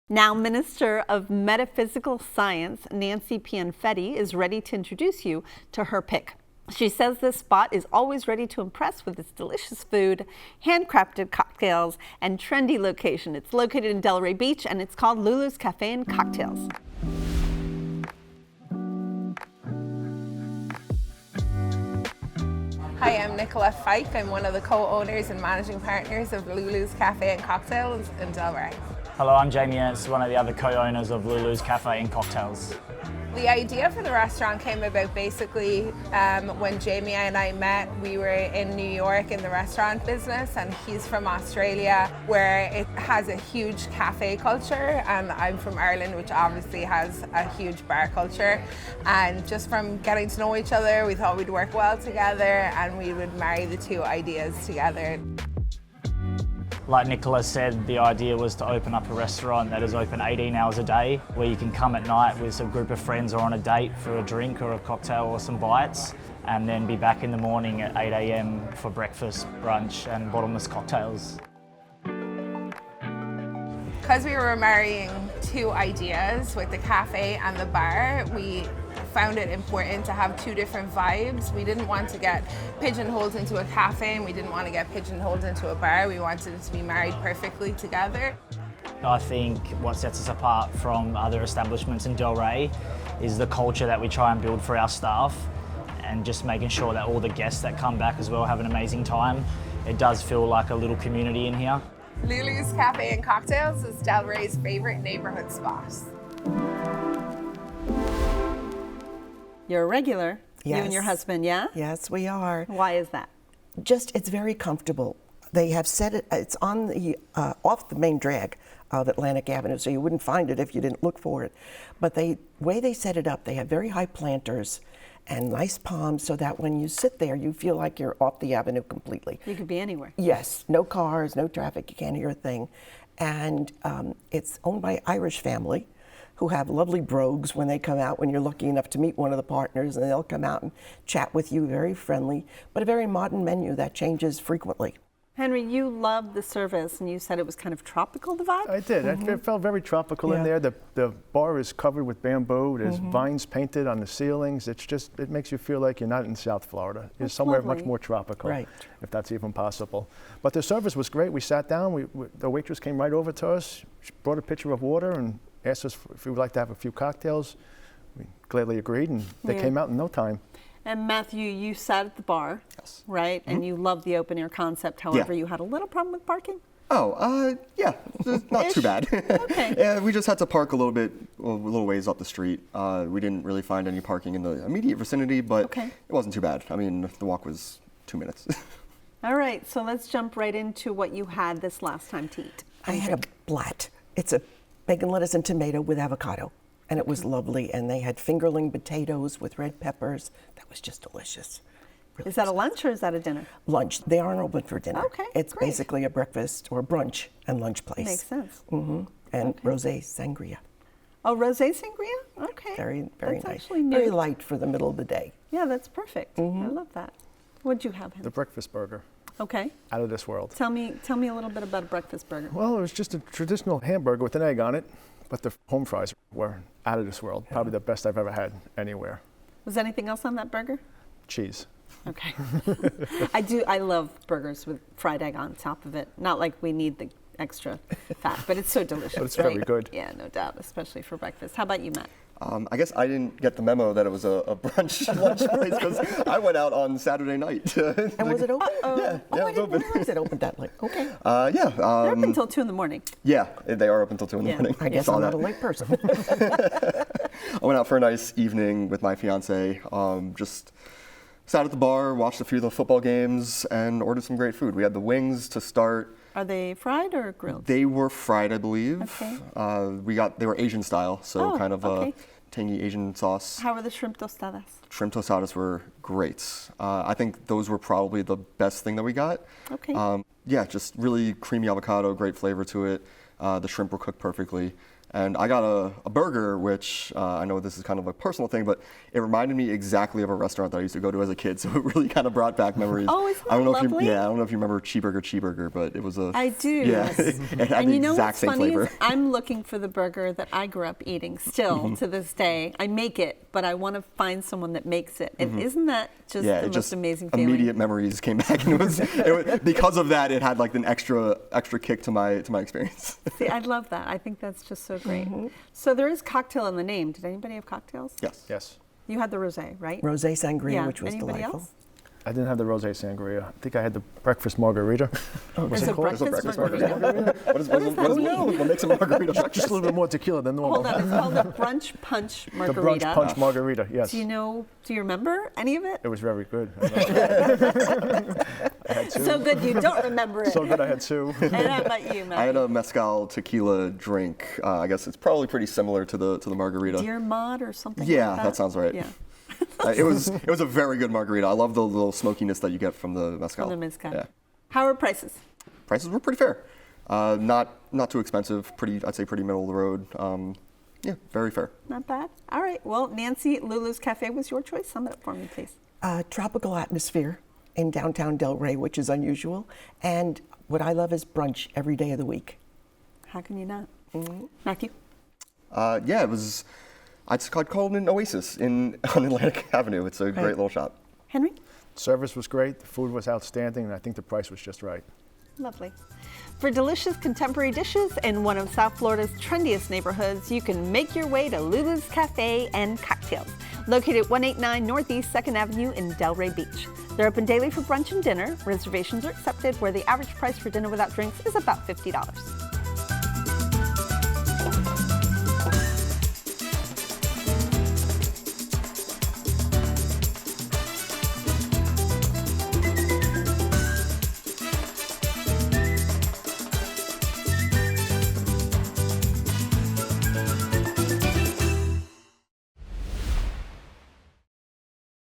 Now, Minister of Metaphysical Science Nancy Pianfetti is ready to introduce you to her pick. She says this spot is always ready to impress with its delicious food, handcrafted cocktails, and trendy location. It's located in Delray Beach, and it's called Lulu's Cafe and Cocktails. Hi, I'm Nicola Fike. I'm one of the co-owners and managing partners of Lulu's Cafe and Cocktails in Delray. Hello, I'm Jamie Ernst, one of the other co-owners of Lulu's Cafe and Cocktails. The idea for the restaurant came about basically when Jamie and I met. We were in New York in the restaurant business, and he's from Australia where it has a huge cafe culture, and I'm from Ireland, which obviously has a huge bar culture. And just from getting to know each other, we thought we'd work well together and we would marry the two ideas together. Like Nicola said, the idea was to open up a restaurant that is open 18 hours a day, where you can come at night with a group of friends or on a date for a drink or a cocktail or some bites, and then be back in the morning at 8 a.m. for breakfast, brunch and bottomless cocktails. Because we were marrying two ideas with the cafe and the bar, we found it important to have two different vibes. We didn't want to get pigeonholed into a cafe, and we didn't want to get pigeonholed into a bar. We wanted it to be married perfectly together. I think what sets us apart from other establishments in Delray is the culture that we try and build for our staff, and just making sure that all the guests that come back as well have an amazing time. It does feel like a little community in here. Lulu's Cafe and Cocktails is Delray's favorite neighborhood spot. You're a regular, Yes. you and your husband, yeah? Yes, we are. Why is that? It's very comfortable. They have set it, it's on the, off the main drag of Atlantic Avenue, so you wouldn't find it if you didn't look for it. But the way they set it up, they have very high planters and nice palms, so that when you sit there, you feel like you're off the avenue completely. You could be anywhere. Yes, no cars, no traffic, you can't hear a thing. And it's owned by an Irish family who have lovely brogues when they come out, when you're lucky enough to meet one of the partners, and they'll come out and chat with you, very friendly, but a very modern menu that changes frequently. Henry, you loved the service, and you said it was kind of tropical, the vibe? I did. It felt very tropical in Yeah. there. The bar is covered with bamboo. There's vines painted on the ceilings. It makes you feel like you're not in South Florida. You're That's somewhere lovely. much more tropical, Right. if that's even possible. But the service was great. We sat down. The waitress came right over to us. She brought a pitcher of water and asked us if we would like to have a few cocktails. We gladly agreed, and they Yeah. came out in no time. And Matthew, you sat at the bar, Yes. right? And you loved the open air concept. However, you had a little problem with parking. Yeah, not too bad. Okay. Yeah, we just had to park a little ways up the street. We didn't really find any parking in the immediate vicinity, but Okay. it wasn't too bad. I mean, the walk was 2 minutes. All right, so let's jump right into what you had this last time to eat. I had a blat. It's a bacon, lettuce, and tomato with avocado, and it was lovely. And they had fingerling potatoes with red peppers. That was just delicious. Really Is that a lunch or is that a dinner? lunch? They aren't open for dinner. Okay, It's great. basically a breakfast or brunch and lunch place. Makes sense. And rosé sangria. Oh, rosé sangria? Okay. Very That's nice. actually new. Very light for the middle of the day. Yeah, that's perfect. I love that. What'd you have, The Henry? breakfast burger, Okay. out of this world. Tell me a little bit about a breakfast burger. Well, it was just a traditional hamburger with an egg on it, but the home fries were out of this world. Probably the best I've ever had anywhere. Was anything else on that burger? Cheese. Okay. I love burgers with fried egg on top of it. Not like we need the extra fat, but it's so delicious. But it's very good. Yeah, no doubt, especially for breakfast. How about you, Matt? I guess I didn't get the memo that it was a brunch lunch place because I went out on Saturday night. And was it open? Yeah, Oh, yeah, I it was didn't open. realize it opened that late. Okay. Yeah. They're up until 2 in the morning. Yeah, they are open until 2 in the Yeah. morning. I guess Saw I'm not that. a late person. I went out for a nice evening with my fiance. Just sat at the bar, watched a few of the football games, and ordered some great food. We had the wings to start. Are they fried or grilled? They were fried, I believe. Okay. They were Asian style, so Oh, kind of okay. a tangy Asian sauce. How are the shrimp tostadas? Shrimp tostadas were great. I think those were probably the best thing that we got. Okay. Yeah, just really creamy avocado, great flavor to it. The shrimp were cooked perfectly. And I got a burger, which I know this is kind of a personal thing, but it reminded me exactly of a restaurant that I used to go to as a kid. So it really kind of brought back memories. Oh, isn't that I don't know lovely? if you, yeah, I don't know if you remember Cheeseburger, but it was a. I do. Yeah, Yes. it had And the you know exact what's same funny flavor. is I'm looking for the burger that I grew up eating still to this day. I make it, but I want to find someone that makes it. And isn't that just Yeah, the it most just amazing feeling? immediate memories came back, and it was because of that. It had like an extra kick to my experience. See, I love that. I think that's just so great. So there is cocktail in the name. Did anybody have cocktails? Yes. Yes. You had the rosé, right? Rosé sangria, Yeah. which was Anybody delightful. else? I didn't have the rosé sangria. I think I had the breakfast margarita. What's There's it a called? There's a breakfast breakfast margarita. What is what makes a margarita? Just a little bit more tequila than normal. Hold on, it's called the brunch punch The margarita. brunch punch margarita, yes. Do you remember any of it? It was very good. I had two. So good you don't remember it. So good I had two. And how about you, Matt? I had a mezcal tequila drink. I guess it's probably pretty similar to the margarita. Deer Mod or something Yeah, like that sounds right. Yeah. It was a very good margarita. I love the little smokiness that you get from the mezcal. From the mezcal. Yeah. How are prices? Prices were pretty fair. Not too expensive. I'd say pretty middle of the road. Yeah, very fair. Not bad. All right. Well, Nancy, Lulu's Cafe was your choice. Sum it up for me, please. Tropical atmosphere in downtown Delray, which is unusual. And what I love is brunch every day of the week. How can you not? Matthew? Yeah, it was. I'd call it an oasis on Atlantic Avenue. It's a great little shop. Henry? Service was great, the food was outstanding, and I think the price was just right. Lovely. For delicious contemporary dishes in one of South Florida's trendiest neighborhoods, you can make your way to Lulu's Cafe and Cocktails, located at 189 Northeast 2nd Avenue in Delray Beach. They're open daily for brunch and dinner. Reservations are accepted, where the average price for dinner without drinks is about $50.